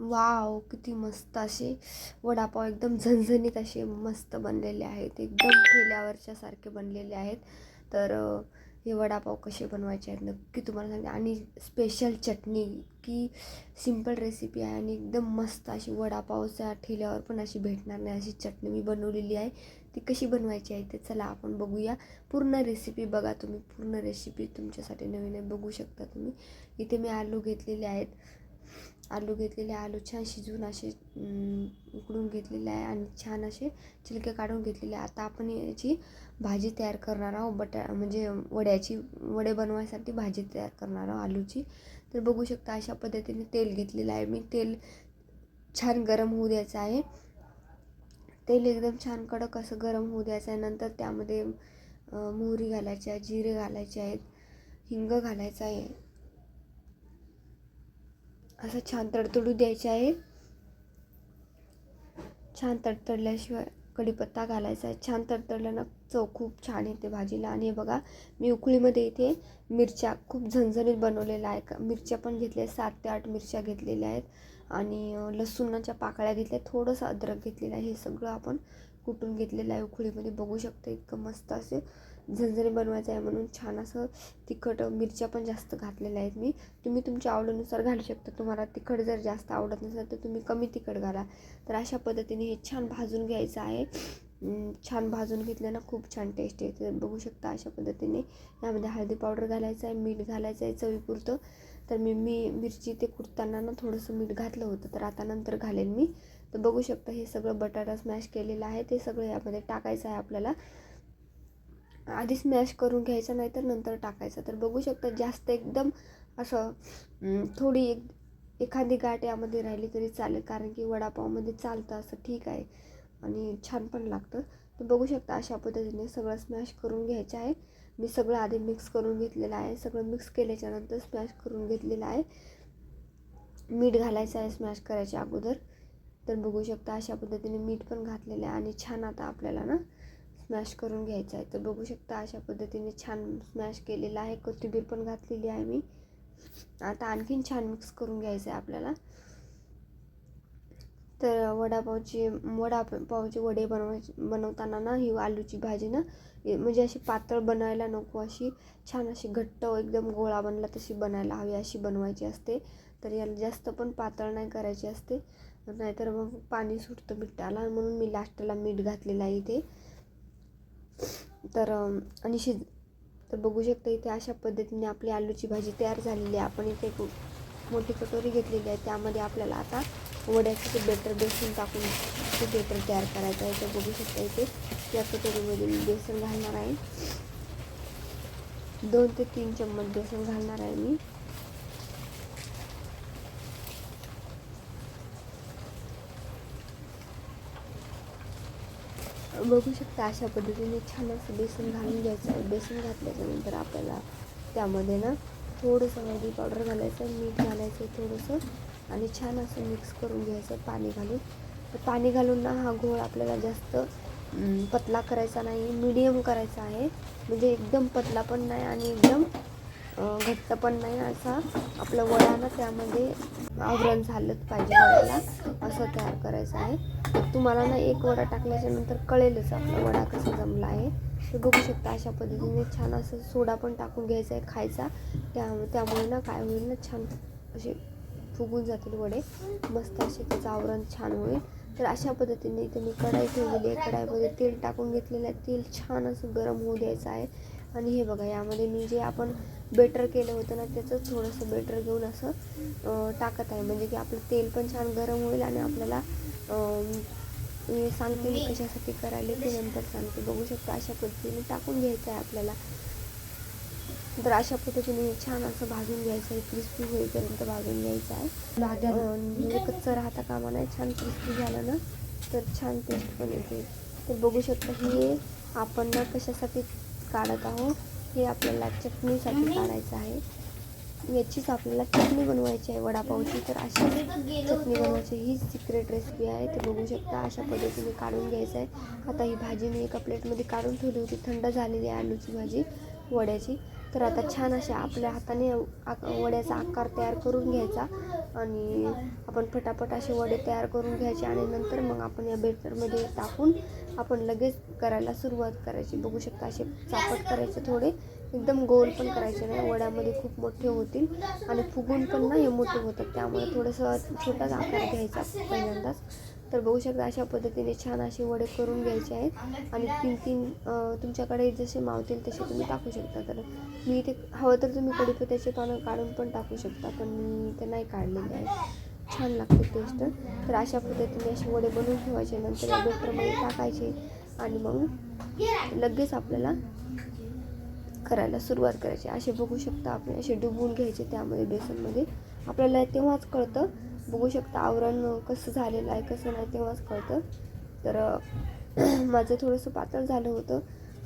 Wow, किती मस्त असे वडापाव एकदम झणझणीत असे मस्त बनलेले आहेत, एकदम ठेल्यावरच्या सारखे बनलेले आहेत. तर हे वडापाव कसे बनवायचे आहेत नक्की तुम्हाला सांगते. आणि स्पेशल चटणी, की सिंपल रेसिपी आहे आणि एकदम मस्त अशी वडापावच्या ठेल्यावर पण अशी भेटणार नाही अशी चटणी मी बनवलेली आहे. ती कशी बनवायची आहे ते चला आपण बघूया. पूर्ण रेसिपी बघा तुम्ही, पूर्ण रेसिपी तुमच्यासाठी नवीन आहे, बघू शकता तुम्ही. इथे मी आलू घेतलेले आहेत, आलू छान शिजवून असे उकडून घेतलेले आहे आणि छान असे छिलके काढून घेतलेले आहे. आता आपण याची भाजी तयार करणार आहोत, म्हणजे वडे बनवायसाठी भाजी तयार करणार आहोत आलूची. तर बघू शकता अशा पद्धतीने तेल घेतलेलं आहे मी. तेल छान गरम होऊ द्यायचं आहे. तेल एकदम छान कडक असं गरम होऊ द्यायचं आहे. नंतर त्यामध्ये मोहरी घालायची आहे, जिरे घालायचे आहेत, हिंग घालायचं आहे. असं छान तडतडू द्यायचे आहे. छान तडतडल्याशिवाय कढीपत्ता घालायचा आहे. छान तडतडल्यानं चव खूप छान येते भाजीला. आणि हे बघा मी उकळीमध्ये इथे मिरच्या खूप झणझणीत बनवलेल्या आहे. मिरच्या पण घेतल्या, 7 ते 8 मिरच्या घेतलेल्या आहेत आणि लसूणाच्या पाकळ्या घेतल्या, थोडंसं अद्रक घेतलेलं आहे. हे सगळं आपण कुटून घेतलेलं आहे उकळीमध्ये. बघू शकता इतकं मस्त असे झणझणी बनवायचं आहे म्हणून छान असं तिखट, मिरच्या पण जास्त घातलेल्या आहेत मी. तुम्ही तुमच्या आवडीनुसार घालू शकता. तुम्हाला तिखट जर जास्त आवडत नसेल तर तुम्ही कमी तिखट घाला. तर अशा पद्धतीने हे छान भाजून घ्यायचं आहे. छान भाजून घेतल्यानं खूप छान टेस्ट येते. बघू शकता अशा पद्धतीने यामध्ये हळदी पावडर घालायचं आहे, मीठ घालायचं आहे चवीपुरतं. तर मी मिरची ते कुटताना ना थोडंसं मीठ घातलं होतं, तर आता नंतर घालेल मी. तर बघू शकता हे सगळं बटाटा स्मॅश केलेलं आहे ते सगळं यामध्ये टाकायचं आहे आपल्याला. आधी स्मॅश करून घ्यायचं, नाही तर नंतर टाकायचं. तर बघू शकता जास्त एकदम असं थोडी एखादी गाठ यामध्ये राहिली तरी चालेल, कारण की वडापावमध्ये चालतं असं, ठीक आहे, आणि छान पण लागतं. तर बघू शकता अशा पद्धतीने सगळं स्मॅश करून घ्यायचं आहे. मी सगळं आधी मिक्स करून घेतलेलं आहे. सगळं मिक्स केल्याच्यानंतर स्मॅश करून घेतलेलं आहे. मीठ घालायचं आहे स्मॅश करायच्या अगोदर. तर बघू शकता अशा पद्धतीने मीठ पण घातलेलं आहे आणि छान आता आपल्याला ना स्मॅश करून घ्यायचं आहे. तर बघू शकता अशा पद्धतीने छान स्मॅश केलेलं आहे. कोथिंबीर पण घातलेली आहे मी. आता आणखीन छान मिक्स करून घ्यायचं आहे आपल्याला. तर वडापावचे वडे बनवताना ना ही आलूची भाजी ना म्हणजे अशी पातळ बनायला नको, अशी छान अशी घट्ट एकदम गोळा बनला तशी बनायला हवी, अशी बनवायची असते. तर याला जास्त पण पातळ नाही करायची असते, नाहीतर मग पाणी सुटतं मिठाला, म्हणून मी लास्टला मीठ घातलेलं आहे इथे. तर तर बघू शकता इथे अशा पद्धतीने आपली आलूची भाजी तयार झालेली आहे. आपण इथे मोठी कटोरी घेतलेली आहे, त्यामध्ये आपल्याला आता वड्याचं ते बेटर बेसन टाकून ते बेटर तयार करायचं आहे. तर बघू शकता इथे या कटोरीमध्ये मी बेसन घालणार आहे. 2 ते 3 चम्मच बेसन घालणार आहे मी. बघू शकता अशा पद्धतीने छान असं बेसन घालून घ्यायचं आहे. बेसन घातल्याच्यानंतर आपल्याला त्यामध्ये ना थोडंसं हळदी पावडर घालायचं आहे, मीठ घालायचं आहे थोडंसं, आणि छान असं मिक्स करून घ्यायचं आहे पाणी घालून. तर पाणी घालून ना हा घोळ आपल्याला जास्त पतला करायचा नाही, मीडियम करायचा आहे. म्हणजे एकदम पतला पण नाही आणि एकदम घट्ट पण नाही, असा आपलं वडा ना त्यामध्ये आवरण झालंच पाहिजे वड्याला, असं तयार करायचं आहे. तर तुम्हाला ना एक वडा टाकल्याच्या नंतर कळेलच आपला वडा कसा जमला आहे. तर बघू शकता अशा पद्धतीने छान असं सोडा पण टाकून घ्यायचा आहे खायचा. त्यामुळे ना काय होईल ना, छान असे फुगून जातील वडे, मस्त असे त्याचं आवरण छान होईल. तर अशा पद्धतीने इथे मी कढाई ठेवलेली आहे. कढाईमध्ये तेल टाकून घेतलेलं आहे. तेल छान असं गरम होऊ द्यायचं आहे. आणि हे बघा यामध्ये मी जे आपण बेटर केलं होतं ना त्याचं थोडंसं बेटर घेऊन असं टाकत आहे, म्हणजे की आपलं तेल पण छान गरम होईल. आणि आपल्याला मी सांगते मी कशासाठी करायला ते नंतर सांगते. बघू शकता अशा पद्धतीने टाकून घ्यायचं आहे आपल्याला. तर अशा पद्धतीने छान असं भाजून घ्यायचं आहे, क्रिस्पी होईपर्यंत भाजून घ्यायचं आहे. म्हणजे कच्चं राहता कामा नाही, छान क्रिस्पी झालं ना तर छान टेस्ट पण येते. तर बघू शकता हे आपण ना कशासाठी काढत आहोत, हे आपल्याला चटणीसाठी काढायचं आहे. याचीच आपल्याला चटणी बनवायची आहे वडापावची. तर अशी चटणी बनवायची ही सिक्रेट रेसिपी आहे. ते बघू शकता अशा पद्धतीने काढून घ्यायचं आहे. आता ही भाजी मी एका प्लेटमध्ये काढून ठेवली होती, थंड झालेली आहे आलूची भाजी वड्याची. तर आता छान अशा आपल्या हाताने वड्याचा आकार तयार करून घ्यायचा आणि आपण फटाफट असे वडे तयार करून घ्यायचे आणि नंतर मग आपण या बेटरमध्ये टाकून आपण लगेच करायला सुरुवात करायची. बघू शकता असे चापट करायचे, थोडे एकदम गोल पण करायचे नाही, वड्यामध्ये खूप मोठे होतील आणि फुगून पण ना हे मोठे होतात, त्यामुळे थोडंसं छोटाच आकार घ्यायचा पहिल्यांदाच. तर बघू शकता अशा पद्धतीने छान असे वडे करून घ्यायचे आहेत आणि 3-3 तुमच्याकडे जसे मावतील तसे तुम्ही टाकू शकता. तर मी इथे हवं तर तुम्ही कढीपत्त्याचे पानं काढून पण टाकू शकता, पण मी ते नाही काढलेले आहे, छान लागते टेस्ट. तर अशा पद्धतीने असे वडे बनवून ठेवायचे, नंतर या बेटरमध्ये टाकायचे आणि मग लगेच आपल्याला करायला सुरुवात करायची. असे बघू शकता आपण असे डुबवून घ्यायचे त्यामध्ये बेसनमध्ये, आपल्याला तेव्हाच कळतं. बघू शकता आवरण कसं झालेलं आहे कसं नाही तेव्हाच कळतं. तर माझं थोडंसं पातळ झालं होतं,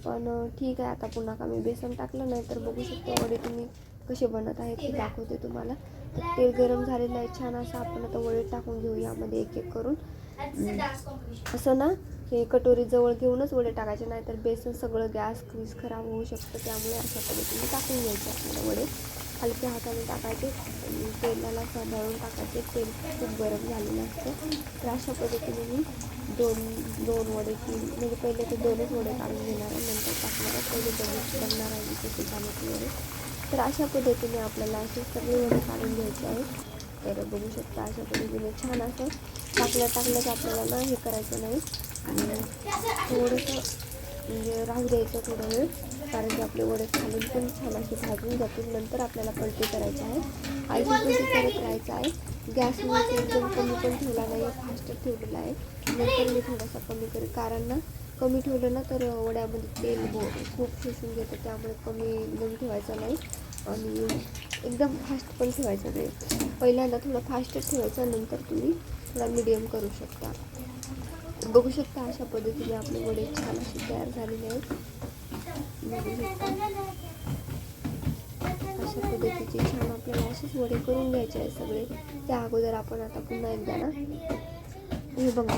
पण ठीक आहे. आता पुन्हा का मी बेसन टाकलं नाही, तर बघू शकता वडे तुम्ही कसे बनत आहेत ते दाखवते तुम्हाला. तर तेल गरम झालेलं आहे छान असं, आपण आता वडे टाकून घेऊ यामध्ये एक एक करून. असं ना हे कटोरी जवळ घेऊनच वडे टाकायचे, नाही तर बेसन सगळं गॅस क्रीज खराब होऊ शकतं, त्यामुळे अशा पद्धतीने टाकून घ्यायचे आपल्याला वडे. हलक्या हाताने टाकायचे आणि तेलाला सांभाळून टाकायचे, तेल खूप गरम झालेलं असतं. तर अशा पद्धतीने मी दोन वडे म्हणजे पहिले ते 2च वडे काढून घेणार आहे, नंतर टाकणार आहे, पहिले बघणार आहे मी कसे झाले ते वडे. तर अशा पद्धतीने आपल्याला असे सगळे वडे काढून घ्यायचे आहेत. तर बघू शकता अशा पद्धतीने छान असं टाकल्याच आपल्याला ना हे करायचं नाही, थोडंसं म्हणजे राहू द्यायचं थोडा वेळ, कारण की आपले वडे खालून पण छान असे भाजून जातील. नंतर आपल्याला पलटी करायचे आहे, आयती पलटी करत राहायचं आहे. गॅस मी एकदम कमी पण ठेवला नाही, फास्ट ठेवलेला आहे. नंतर मी थोडासा कमी करेल, कारण ना कमी ठेवलं ना तर वड्यामध्ये तेल खूप शोषून घेतं, त्यामुळे कमी एकदम ठेवायचं नाही आणि एकदम फास्ट पण ठेवायचं नाही. पहिल्यांदा थोडं फास्ट ठेवायचं, नंतर तुम्ही थोडा मीडियम करू शकता. बघू शकता अशा पद्धतीने आपले वडे छान असे तयार झालेले आहेत. बघू शकता अशा पद्धतीचे छान आपल्याला असेच वडे करून घ्यायचे आहे सगळे. त्या अगोदर आपण आता पुन्हा एकदा ना हे बघा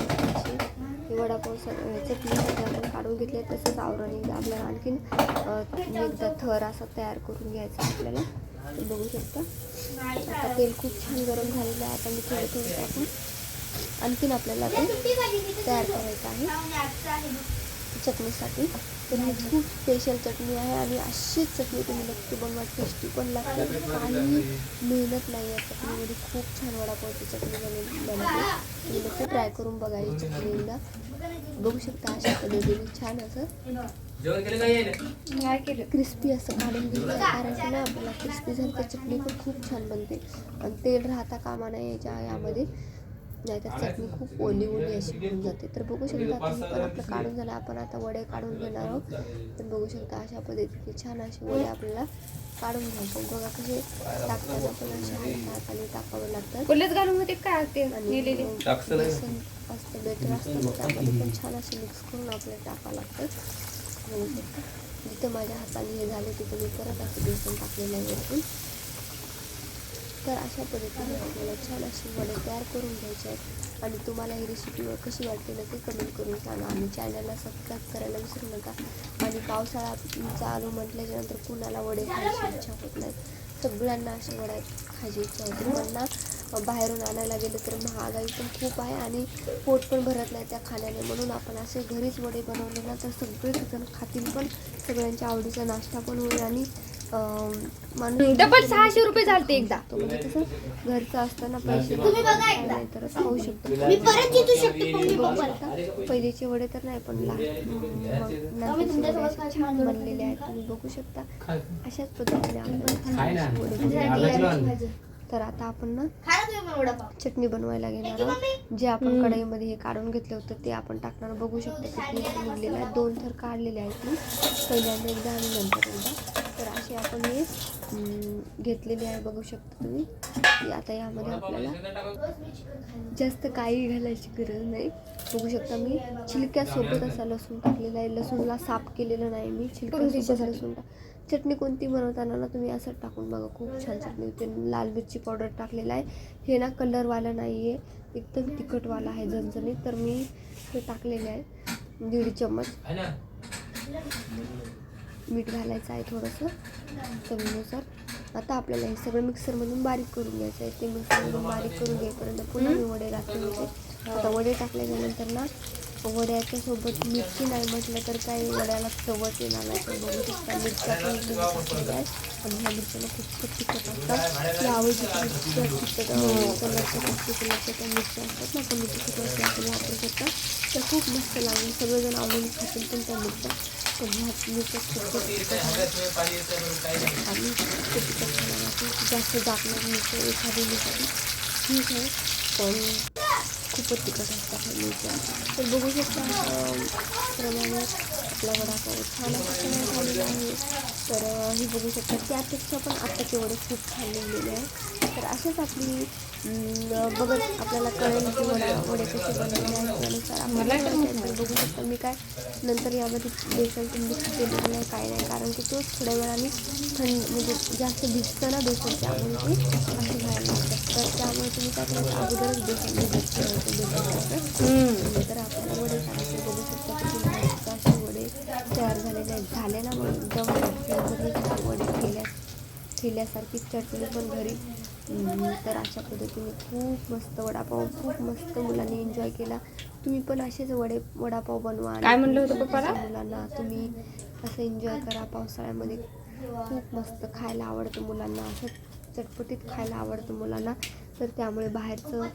हे वडापाव चटणीसाठी आपण काढून घेतले, तसंच आवरण एकदा आपल्याला आणखीन एकदा थर असा तयार करून घ्यायचा आपल्याला. बघू शकता आता तेल खूप छान गरम झालेलं आहे. आता मी थोडं टाकून आणखीन आपल्याला ते तयार करायचं आहे चटणीसाठी. तर ही खूप स्पेशल चटणी आहे आणि अशीच चटणी तुम्ही नक्की बनवा, टेस्टी पण लागते, काही मेहनत नाही या चटणीमध्ये. खूप छान वडापावची चटणी बनवते, तुम्ही नक्की ट्राय करून बघा ही चटणी एकदा. बघू शकता अशा पद्धतीने छान असं क्रिस्पी असं काढून घ्यायचं, कारण की ना आपल्याला क्रिस्पी झाली तर चटणी पण खूप छान बनते आणि तेल राहता कामा नये यामध्ये, नाहीतर चटणी खूप ओली अशी होऊन जाते. तर बघू शकता तुम्ही पण आपलं काढून झालं, आपण आता वडे काढून घेणार आहोत. तर बघू शकता अशा पद्धतीने छान असे वडे आपल्याला काढून घ्यायचे. बघा कसे टाकताना पण अशा हाताने टाकावं लागतात घालून होते काय ते आणि बेसन असतं बेटर असतं त्यामध्ये पण छान असे मिक्स करून आपल्याला टाकावं लागतं. बघू शकता जिथं माझ्या हाताने हे झाले तिथं मी परत असं बेसन टाकलेलं आहे वरतून. तर अशा पद्धतीने आपल्याला छान अशी वडे तयार करून घ्यायचे आहेत आणि तुम्हाला ही रेसिपी कशी वाटते ना ते कमेंट करून सांगा आणि चॅनलला सबस्क्राईब करायला विसरू नका. आणि पावसाळा चालू म्हटल्याच्यानंतर कुणाला वडे खायची इच्छा होत नाही, सगळ्यांना असे वडे खायची इच्छा होते, पण ना बाहेरून आणायला गेलं तर महागाई पण खूप आहे आणि पोट पण भरत नाही त्या खाण्याने. म्हणून आपण असे घरीच वडे बनवले ना तर सगळेच जण खातील, पण सगळ्यांच्या आवडीचा नाश्ता पण होईल आणि डबल 600 रुपये झालते एकदा. म्हणजे कसं घरचं असतं ना, पैसे नाही तर खाऊ शकतो. पहिलेचे वडे तर नाही, पण नंतरचे वडे छान बनलेले आहेत तुम्ही बघू शकता. अशाच पद्धतीने आपण वडे. तर आता आपण ना चटणी बनवायला घेणार आहोत. जे आपण कढईमध्ये हे काढून घेतलं होतं ते आपण टाकणार. बघू शकता किती निघलेलं आहे, 2 थर काढलेले आहेत मी, पहिल्यांदा एकदा आणि नंतर एकदा. तर असे आपण हे घेतलेले आहे बघू शकता तुम्ही. आता यामध्ये आपल्याला जास्त काही घालायची गरज नाही. बघू शकता मी छिलक्यासोबत असा लसूण टाकलेला आहे, लसूणला साफ केलेलं नाही मी, छिलक्यासोबत लसूण चटणी कोणती बनवताना ना तुम्ही असं टाकून बघा, खूप छान चटणी होते. लाल मिरची पावडर टाकलेला आहे, हे ना कलरवाला नाही आहे, एकदम तिखटवाला आहे झणझणीत. तर मी हे टाकलेले आहे 1.5 चम्मच. मीठ घालायचं आहे थोडंसं चवीनुसार. आता आपल्याला हे सगळं मिक्सरमधून बारीक करून घ्यायचं आहे. ते मिक्सरमधून बारीक करून घेईपर्यंत पुन्हा मी वडे घातले होते. आता वडे टाकल्यानंतर ना वड्याच्या सोबत मिरची नाही म्हटलं तर काही वड्याला चवच येणार नाही. तर बघू शकता मिरच्या पण टाकलेल्या आहेत आणि ह्या मिरच्याला खूप तिखट असतात. या आवडीच्या तिखट कलरच्या कलरच्या त्या मिरच्या असतात ना, टोमॅटो तिखट आपण वापरू शकता. तर खूप मस्त लागेल. सगळेजण आवडून खातील पण त्या मिरच्या. तर ह्या मिरच्या खूप तिखट आणि तिखट खाण्यासाठी जास्त जात मिरच्या एखादी मिरची ठीक आहे, पण खूपच तिखट असतात ह्या मिरच्या. तर बघू शकता प्रमाणे आपला वडापाव छान असं तयार झालेला आहे. तर हे बघू शकता त्यापेक्षा पण आत्ताचे वडे खूप छान निघलेले आहे. तर असेच आपली बघत आपल्याला कळेल की वडे कसे बनवले आहेत. त्यानुसार आपल्याला बघू शकता मी काय नंतर यामध्ये बेसन मिक्स केलेलं नाही काय नाही, कारण की तोच थोड्या वेळाने म्हणजे जास्त भिजतं ना बेसन, त्यामुळे ते असे व्हायला लागतात. तर त्यामुळे तुम्ही काय करायचं अगोदरच बेसन भिजत ठेवायचं. तर आपल्याला वडे करायचे. बघू शकता किती मस्त असे वडे तयार झालेले आहेत. झाले ना मग एकदम वडे ठेल्यासारखी चटणी पण घरी. तर अशा पद्धतीने खूप मस्त वडापाव खूप मस्त मुलांनी एन्जॉय केला. तुम्ही पण असेच वडापाव बनवा आणि काय म्हणलं होतं पप्पाला? मुलांना तुम्ही असं एन्जॉय करा. पावसाळ्यामध्ये खूप मस्त खायला आवडतं मुलांना, असं चटपटीत खायला आवडतं मुलांना. तर त्यामुळे बाहेरचं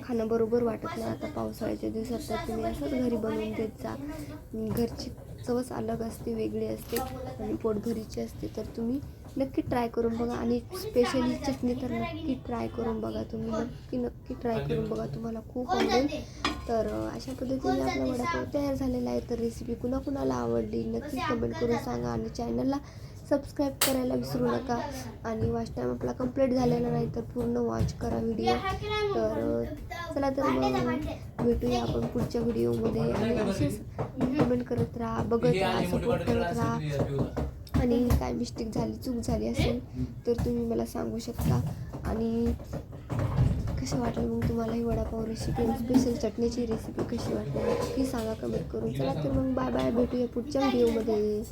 खाणं बरोबर वाटत नाही आता पावसाळ्याच्या दिवसात. तर तुम्ही असंच घरी बनवून देत जा. घरची चवच अलग असते, वेगळी असते आणि पोटभरीची असते. तर तुम्ही नक्की ट्राय करून बघा आणि स्पेशली चटणी तर नक्की ट्राय करून बघा. तुम्ही नक्की ट्राय करून बघा, तुम्हाला खूप आवडेल. तर अशा पद्धतीने आपला वडापाव तयार झालेला आहे. तर रेसिपी कुणाकुणाला आवडली नक्की कमेंट करून सांगा आणि चॅनलला सबस्क्राईब करायला विसरू नका. आणि वॉच टाईम आपला कंप्लीट झालेला नाही, तर पूर्ण वॉच करा व्हिडिओ. तर चला तर मग भेटूया आपण पुढच्या व्हिडिओमध्ये. आणि असेच कमेंट करत राहा, बघत राहा, सपोर्ट करत राहा. आणि काय मिस्टेक झाली चूक झाली असेल तर तुम्ही मला सांगू शकता. आणि कशी वाटली मग तुम्हाला ही वडापाव रेसिपी, स्पेशल चटणीची रेसिपी कशी वाटली नक्की सांगा कमेंट करून. चला तर मग बाय बाय, भेटूया पुढच्या व्हिडिओमध्ये.